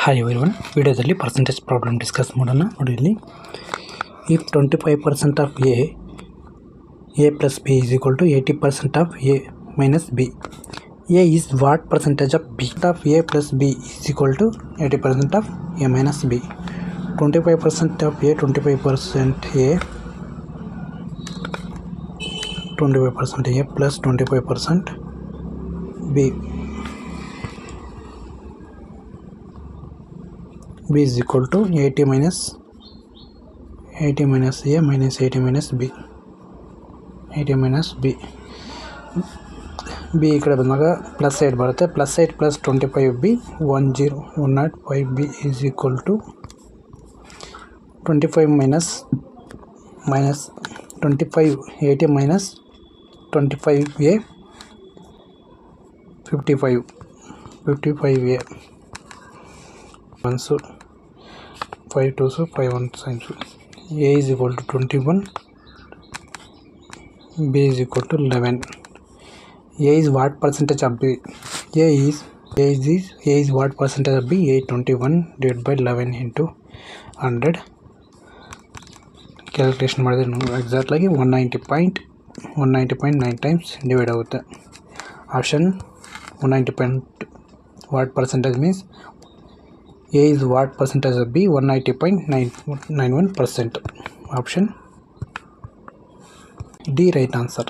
Hi everyone, ವಿಡಿಯೋದಲ್ಲಿ percentage problem discuss ಮಾಡೋಣ. ನೋಡಿ ಇಲ್ಲಿ, if 25% of A plus B is equal to 80% of A minus B, A is what percentage of B of A plus B is equal to 80% of A minus B. 25% of A, 25% A, 25% A plus 25% B. B is equal to 80 minus A minus 80 minus B. 80 minus B. B ಈ ಕಡೆ ಬಂದಾಗ plus side ಬರುತ್ತೆ. Plus side plus 25B 105B is equal to 25 minus 25 80 minus 25A 55A. 1 so 5 2 so 5 1 signs. A is equal to 21, B is equal to 11. A is what percentage of B? A is what percentage of B? A 21 divided by 11 into 100. Calculation ಮಾಡಿದ್ರೆ exact ಆಗಿ 190.9 times divide ಆಗುತ್ತೆ. Option 190. what percentage means A is what percentage of B? 190.91%. Option D right answer.